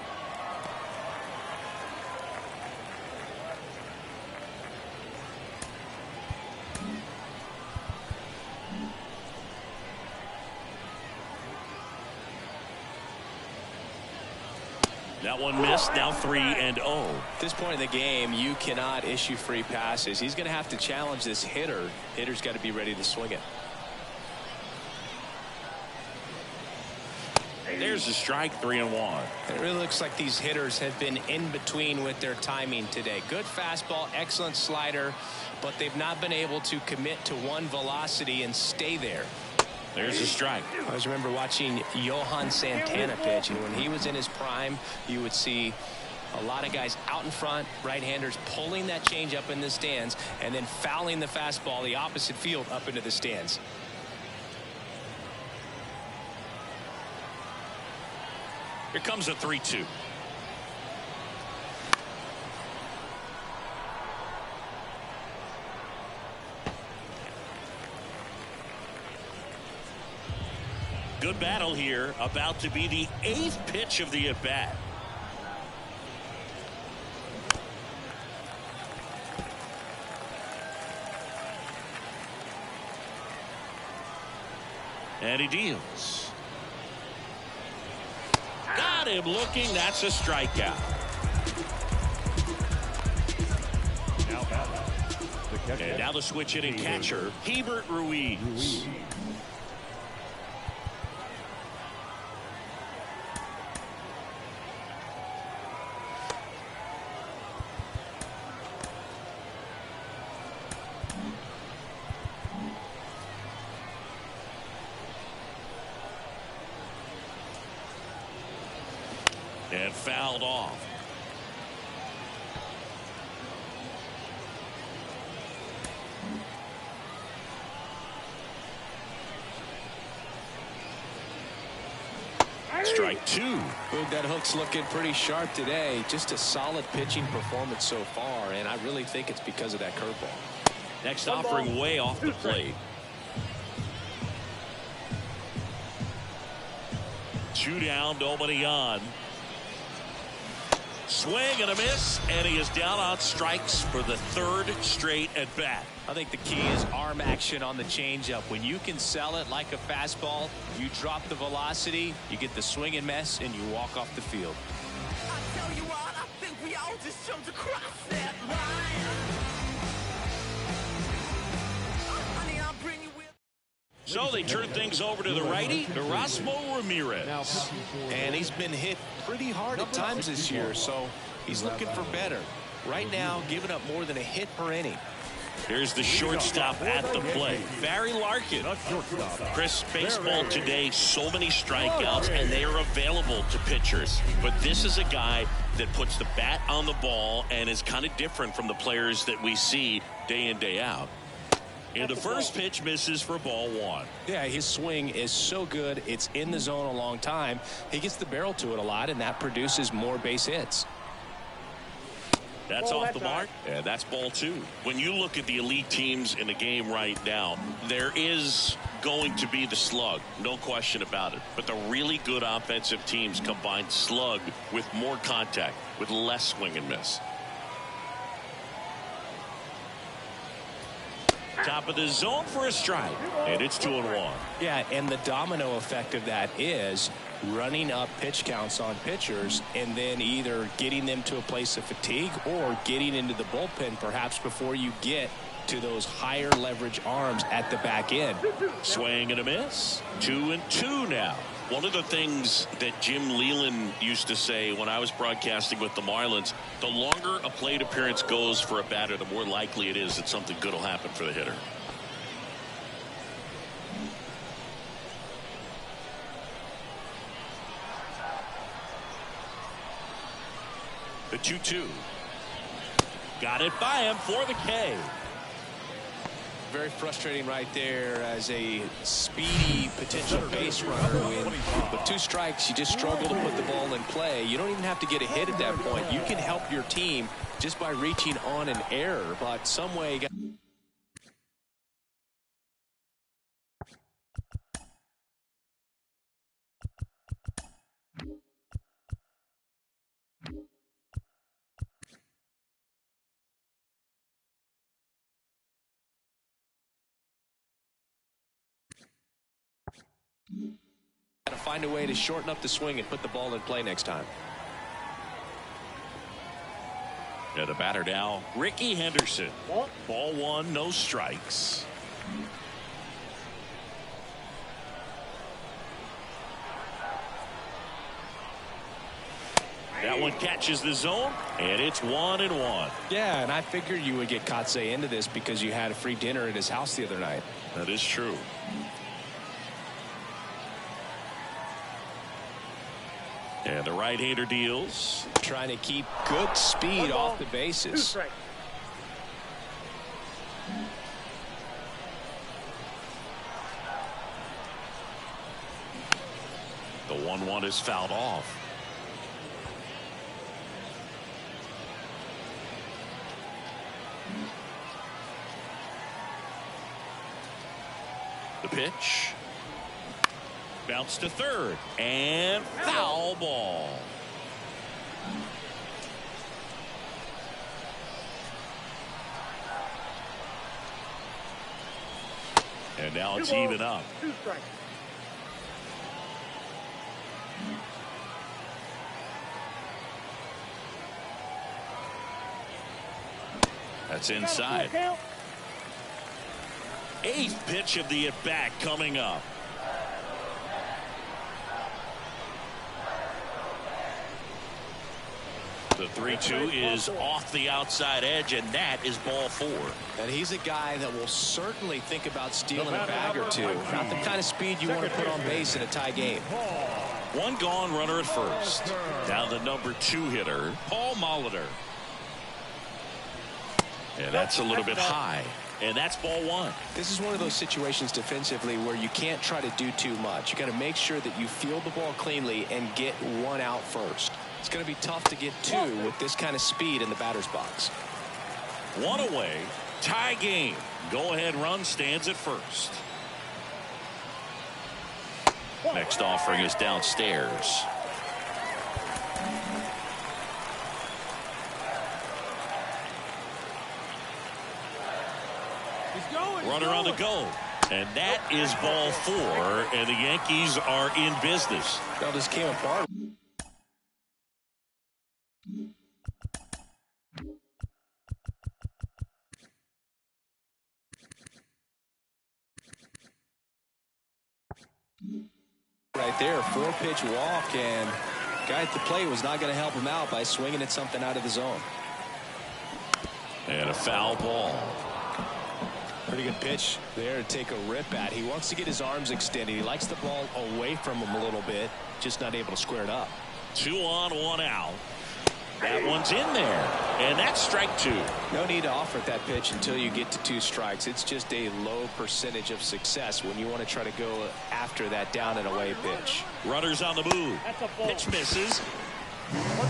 That one missed. Now 3-0. At this point in the game, you cannot issue free passes. He's going to have to challenge this hitter. Hitter's got to be ready to swing it. There's a strike. 3-1. It really looks like these hitters have been in between with their timing today. Good fastball, excellent slider, but they've not been able to commit to one velocity and stay there. There's a strike. I always remember watching Johan Santana pitch, and when he was in his prime, you would see a lot of guys out in front, right-handers pulling that change up in the stands and then fouling the fastball the opposite field up into the stands. Here comes a 3-2. Good battle here. About to be the 8th pitch of the at-bat. And he deals. Got him looking. That's a strikeout. And now the switch hitting catcher, Hebert Ruiz. And fouled off. Strike 2. Boog, that hook's looking pretty sharp today. Just a solid pitching performance so far, and I really think it's because of that curveball. Next offering way off the plate. 2 down, nobody on. Swing and a miss, and he is down on strikes for the 3rd straight at bat. I think the key is arm action on the changeup. When you can sell it like a fastball, you drop the velocity, you get the swing and miss, and you walk off the field. I tell you what, I think we all just jumped across that line. Honey, I'll bring you with. So they turn things over to the righty, Erasmo Ramirez. And he's been hit pretty hard at times this year, so he's looking for better. Right now, giving up more than a hit per inning. Here's the shortstop at the plate, Barry Larkin. Chris, baseball today, so many strikeouts, and they are available to pitchers. But this is a guy that puts the bat on the ball and is kind of different from the players that we see day in, day out. And the first pitch misses for ball one. Yeah, his swing is so good. It's in the zone a long time. He gets the barrel to it a lot, and that produces more base hits. That's off the mark, and that's ball two. When you look at the elite teams in the game right now, there is going to be the slug, no question about it. But the really good offensive teams combine slug with more contact, with less swing and miss. Top of the zone for a strike, and it's 2-1. Yeah, and the domino effect of that is running up pitch counts on pitchers and then either getting them to a place of fatigue or getting into the bullpen perhaps before you get to those higher leverage arms at the back end. Swing and a miss. 2-2 now. One of the things that Jim Leland used to say when I was broadcasting with the Marlins, the longer a plate appearance goes for a batter, the more likely it is that something good will happen for the hitter. The 2-2. Got it by him for the K. Very frustrating right there as a speedy potential base runner. With two strikes, you just struggle to put the ball in play. You don't even have to get a hit at that point. You can help your team just by reaching on an error, but some way. Got to find a way to shorten up the swing and put the ball in play next time. Yeah, the batter now, Ricky Henderson. Ball one, no strikes. That one catches the zone, and it's 1-1. Yeah, and I figured you would get Kotsay into this because you had a free dinner at his house the other night. That is true. And the right-hander deals. Trying to keep good speed off the bases. The 1-1 is fouled off. The pitch. Bounce to third. And foul ball. And now it's even up. That's inside. Eighth pitch of the at-bat coming up. The 3-2 is off the outside edge, and that is ball four. And he's a guy that will certainly think about stealing a bag or two. Not the kind of speed you want to put on base in a tie game. One gone, runner at first. Now the number 2 hitter, Paul Molitor. And that's a little bit high. And that's ball one. This is one of those situations defensively where you can't try to do too much. You got to make sure that you field the ball cleanly and get one out first. It's going to be tough to get two with this kind of speed in the batter's box. One away, tie game. Go ahead run stands at first. Next offering is downstairs. Runner on the go. And that is ball four, and the Yankees are in business. Well, this came apart. Right there, 4-pitch walk, and guy at the plate was not going to help him out by swinging at something out of the zone. And a foul ball. Pretty good pitch there to take a rip at. He wants to get his arms extended. He likes the ball away from him a little bit, just not able to square it up. 2 on, 1 out. That one's in there, and that's strike 2. No need to offer that pitch until you get to 2 strikes. It's just a low percentage of success when you want to try to go after that down and away pitch. Runners on the move. That's a ball. Pitch misses.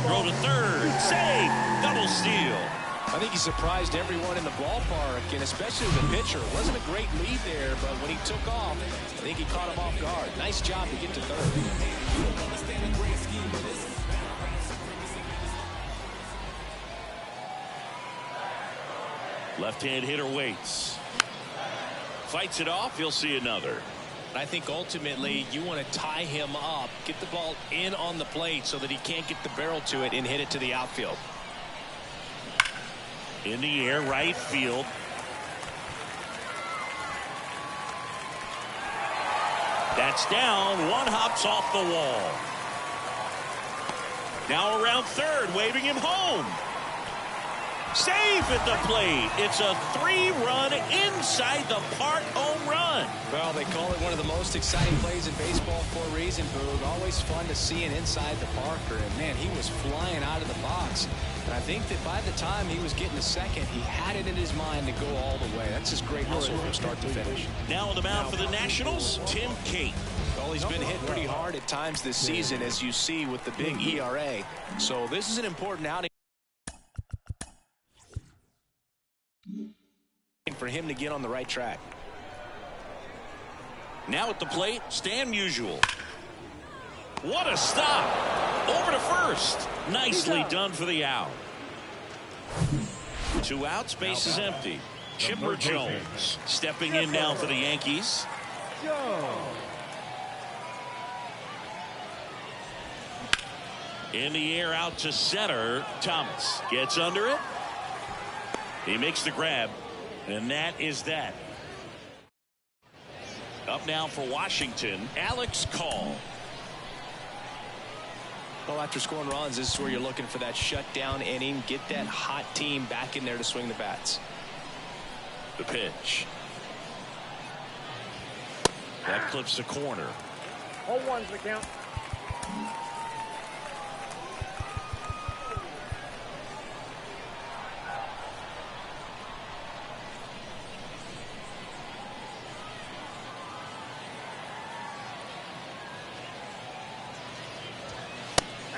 Throw to third. Save. Double steal. I think he surprised everyone in the ballpark, and especially the pitcher. It wasn't a great lead there, but when he took off, I think he caught him off guard. Nice job to get to third. Left-hand hitter waits. Fights it off. He'll see another. I think ultimately you want to tie him up, get the ball in on the plate so that he can't get the barrel to it and hit it to the outfield. In the air, right field. That's down. One hops off the wall. Now around third, waving him home. Safe at the plate. It's a 3-run inside the park home run. Well, they call it one of the most exciting plays in baseball for a reason, Boog. Always fun to see an inside the Parker. And, man, he was flying out of the box. And I think that by the time he was getting to second, he had it in his mind to go all the way. That's just great hustle from start to finish. Now on the mound for the Nationals, Tim Cate. Well, he's been hit pretty hard at times this season, as you see with the big ERA. So this is an important outing for him to get on the right track. Now at the plate, Stan Musial. What a stop. Over to first. Nicely done for the out. 2 outs, base is empty. Chipper Jones stepping in now for the Yankees. In the air out to center. Thomas gets under it. He makes the grab. And that is that. Up now for Washington, Alex Call. Well, after scoring runs, this is where you're looking for that shutdown inning. Get that hot team back in there to swing the bats. The pitch. That clips the corner. 0-1's the count.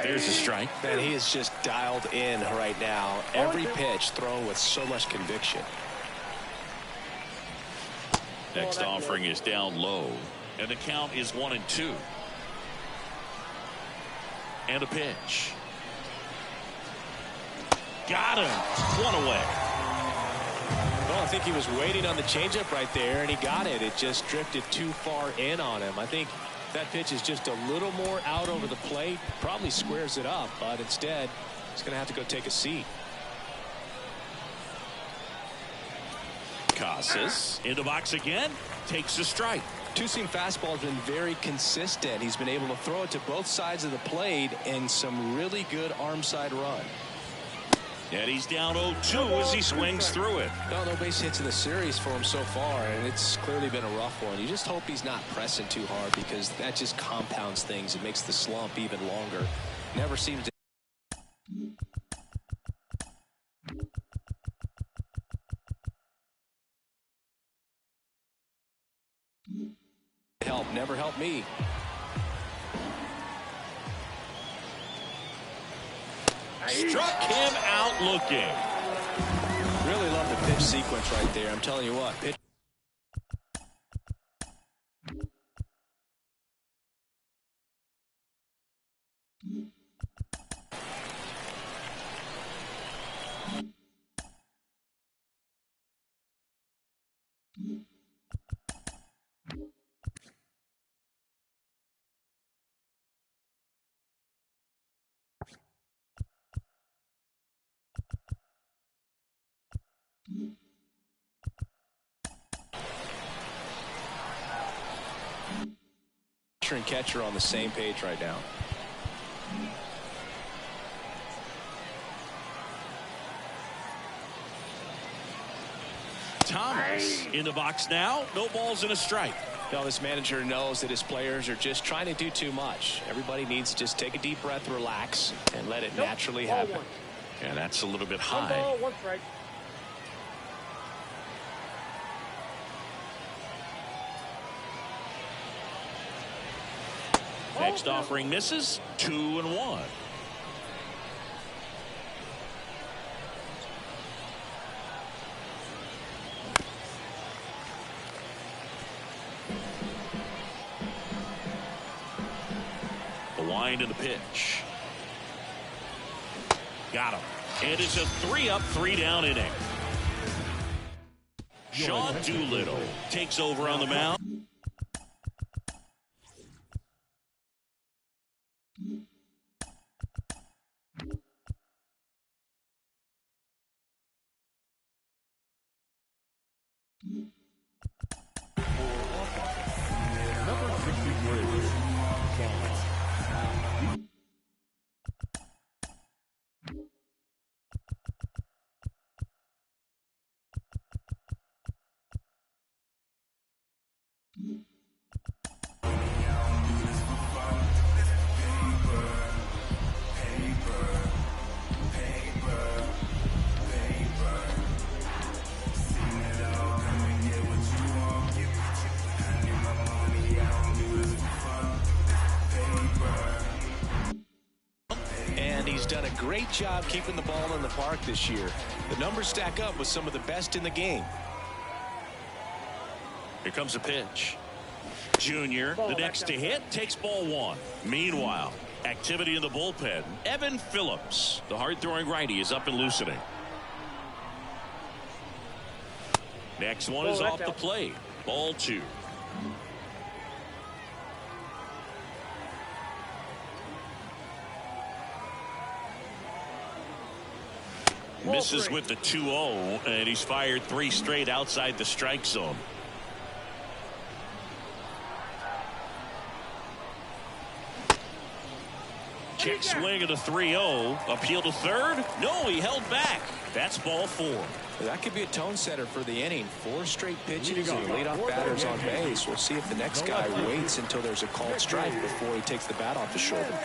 There's a strike. And he is just dialed in right now. Every pitch thrown with so much conviction. Next offering is down low. And the count is 1-2. And a pitch. Got him. 1 away. Well, I think he was waiting on the changeup right there, and he got it. It just drifted too far in on him. I think that pitch is just a little more out over the plate. Probably squares it up, but instead he's going to have to go take a seat. Casas in the box again. Takes a strike. Two-seam fastball has been very consistent. He's been able to throw it to both sides of the plate and some really good arm side run. And he's down 0-2 as he swings through it. No base hits in the series for him so far, and it's clearly been a rough one. You just hope he's not pressing too hard, because that just compounds things. It makes the slump even longer. Never seems to help. Never helped me. Struck him out looking. Really love the pitch sequence right there. I'm telling you what. Pitch. And catcher on the same page right now. Thomas in the box now. No balls and a strike. Well, this manager knows that his players are just trying to do too much. Everybody needs to just take a deep breath, relax, and let it naturally happen. And that's a little bit One high. ball, one strike. Next offering misses. 2-1. The wind and the pitch. Got him. It is a 3-up, 3-down inning. Sean Doolittle takes over on the mound. Number 63, Sean. And he's done a great job keeping the ball in the park this year. The numbers stack up with some of the best in the game. Here comes a pitch. Junior, the next to hit, takes ball one. Meanwhile, activity in the bullpen. Evan Phillips, the hard-throwing righty, is up and loosening. Next one is off the plate. Ball two. Misses with the 2-0, and he's fired 3 straight outside the strike zone. Check swing at a 3-0. Appeal to third. No, he held back. That's ball 4. That could be a tone setter for the inning. 4 straight pitches and leadoff batters on base. We'll see if the next guy waits until there's a called strike before he takes the bat off the shoulder.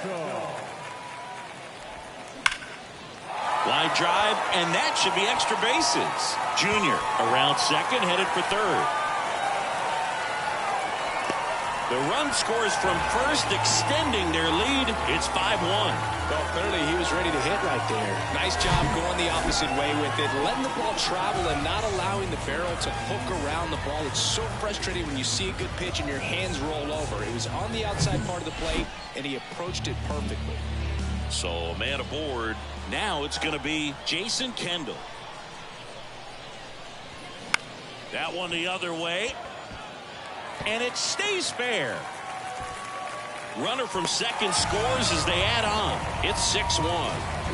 Line drive, and that should be extra bases. Junior around second, headed for third. The run scores from first, extending their lead. It's 5-1. Well, clearly he was ready to hit right there. Nice job going the opposite way with it, letting the ball travel and not allowing the barrel to hook around the ball. It's so frustrating when you see a good pitch and your hands roll over. It was on the outside part of the plate, and he approached it perfectly. So a man aboard. Now it's going to be Jason Kendall. That one the other way. And it stays fair. Runner from second scores as they add on. It's 6-1.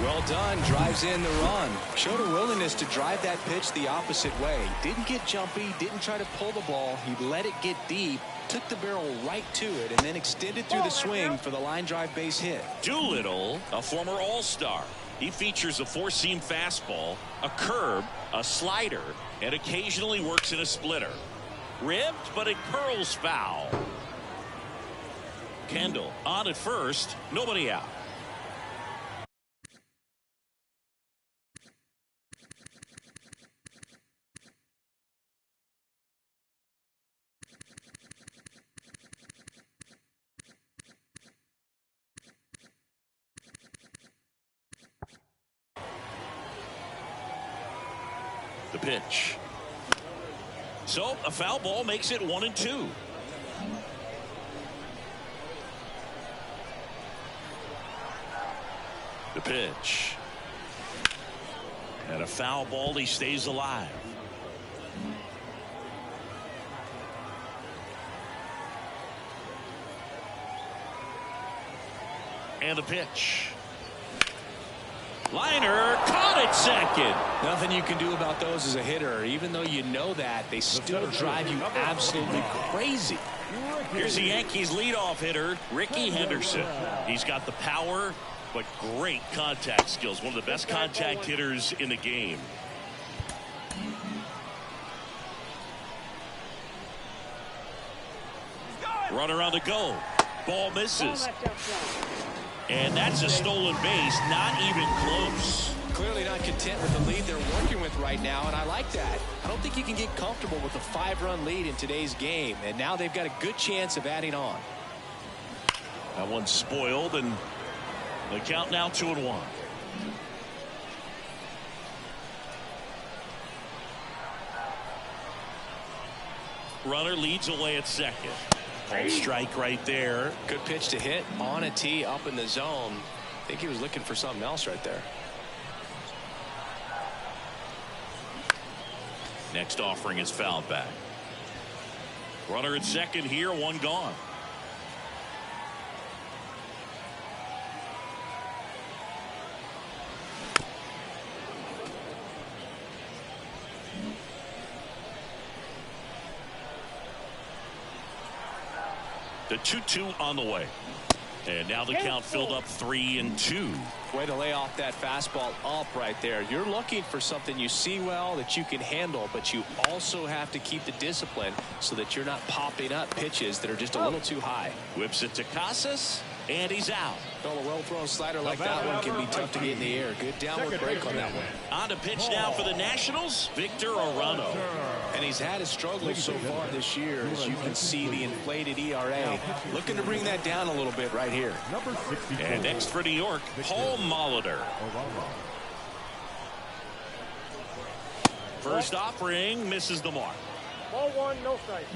Well done. Drives in the run. Showed a willingness to drive that pitch the opposite way. Didn't get jumpy. Didn't try to pull the ball. He let it get deep. Took the barrel right to it and then extended through the swing for the line drive base hit. Doolittle, a former All-Star. He features a 4-seam fastball, a curve, a slider, and occasionally works in a splitter. Ripped, but it curls foul. Kendall on at first, nobody out. The pitch. So a foul ball makes it 1-2. The pitch. And a foul ball, he stays alive. And the pitch. Liner caught it second. Nothing you can do about those as a hitter. Even though you know that, they still drive you absolutely crazy. Here's the Yankees leadoff hitter, Ricky Henderson. He's got the power, but great contact skills. One of the best contact hitters in the game. Runner on the go. Ball misses. And that's a stolen base. Not even close. Clearly not content with the lead they're working with right now, and I like that. I don't think you can get comfortable with a 5-run lead in today's game, and now they've got a good chance of adding on. That one's spoiled, and the count now 2-1. Runner leads away at second. Called strike right there. Good pitch to hit on a tee up in the zone. I think he was looking for something else right there. Next offering is fouled back. Runner at second here, one gone. The 2-2 on the way. And now the count filled up 3-2. Way to lay off that fastball up right there. You're looking for something you see well that you can handle, but you also have to keep the discipline so that you're not popping up pitches that are just a little too high. Whips it to Casas, and he's out. Well, a well-thrown slider like that one can be tough to get in the air. Good downward break on that one. On to pitch now for the Nationals, Victor Arano. And he's had his struggles so far this year. As you can see, the inflated ERA. Looking to bring that down a little bit right here. And next for New York, Paul Molitor. First offering misses the mark. Ball 1, no strike.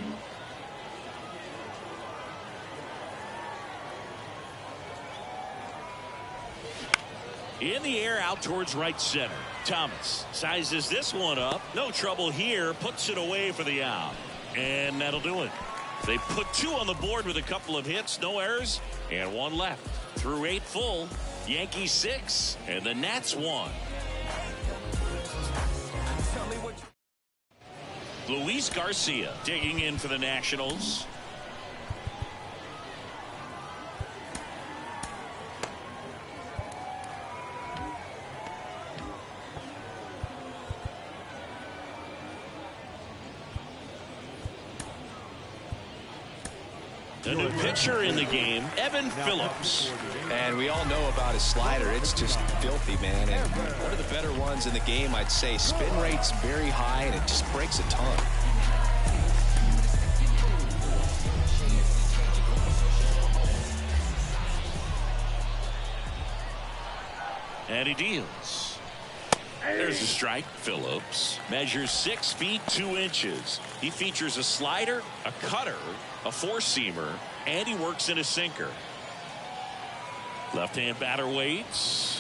In the air out towards right center. Thomas sizes this one up. No trouble here. Puts it away for the out. And that'll do it. They put 2 on the board with a couple of hits. No errors. And 1 left. Through 8 full. Yankees 6. And the Nats 1. Luis Garcia digging in for the Nationals. The new pitcher in the game, Evan Phillips. And we all know about his slider. It's just filthy, man. And one of the better ones in the game, I'd say. Spin rate's very high, and it just breaks a ton. And he deals. There's a strike. Phillips measures 6 feet 2 inches. He features a slider, a cutter, a 4-seamer, and he works in a sinker. Left-hand batter waits.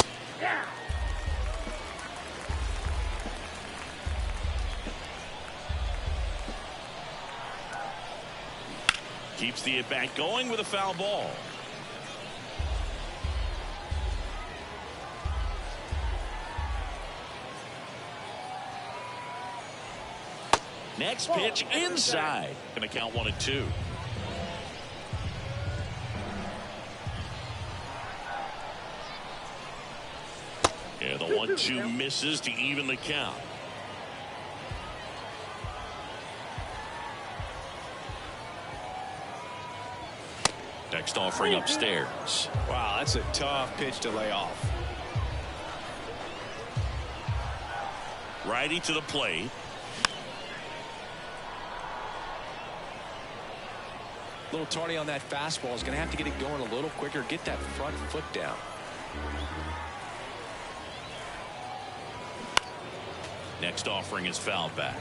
Keeps the at-bat going with a foul ball. Next pitch inside. Going to count 1-2. Yeah, the 1-2 misses to even the count. Next offering upstairs. Wow, that's a tough pitch to lay off. Righty to the plate. A little tardy on that fastball. Is going to have to get it going a little quicker. Get that front foot down. Next offering is fouled back.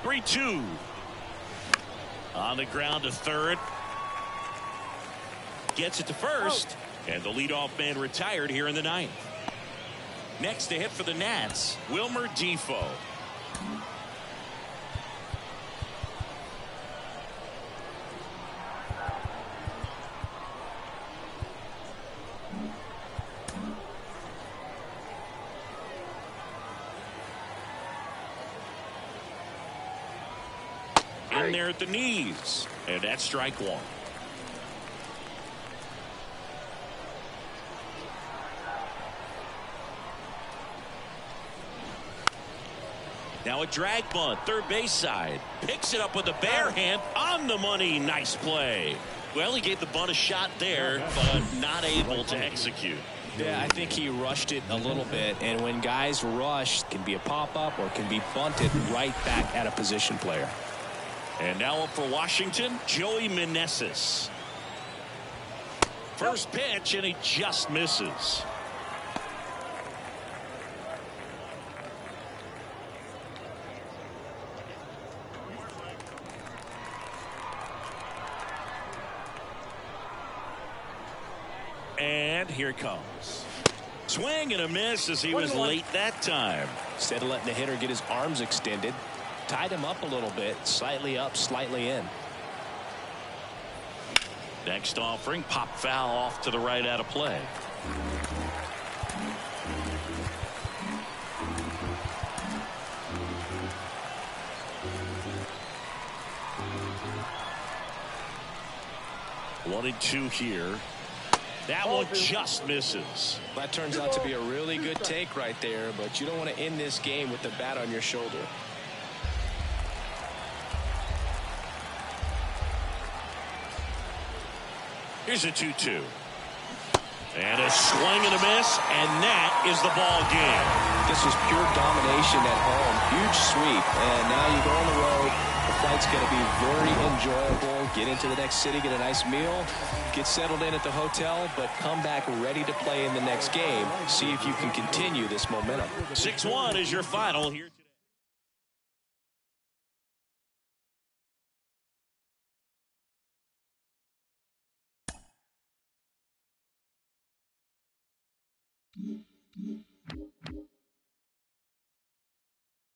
Three, 2. On the ground to third. Gets it to first. And the leadoff man retired here in the 9th. Next to hit for the Nats, Wilmer Defoe. In there at the knees. And that's strike 1. Now a drag bunt, third base side. Picks it up with a bare hand on the money. Nice play. Well, he gave the bunt a shot there, but not able to execute. Yeah, I think he rushed it a little bit, and when guys rush, it can be a pop-up or can be bunted right back at a position player. And now up for Washington, Joey Meneses. First pitch, and he just misses. And here it comes. Swing and a miss as he was late that time. Instead of letting the hitter get his arms extended, tied him up a little bit, slightly up, slightly in. Next offering, pop foul off to the right out of play. One and two here. That one just misses. That turns out to be a really good take right there, but you don't want to end this game with the bat on your shoulder. Here's a 2-2. And a swing and a miss, and that is the ball game. This was pure domination at home. Huge sweep, and now you go on the road. The flight's going to be very enjoyable. Get into the next city, get a nice meal, get settled in at the hotel, but come back ready to play in the next game. See if you can continue this momentum. 6-1 is your final here today.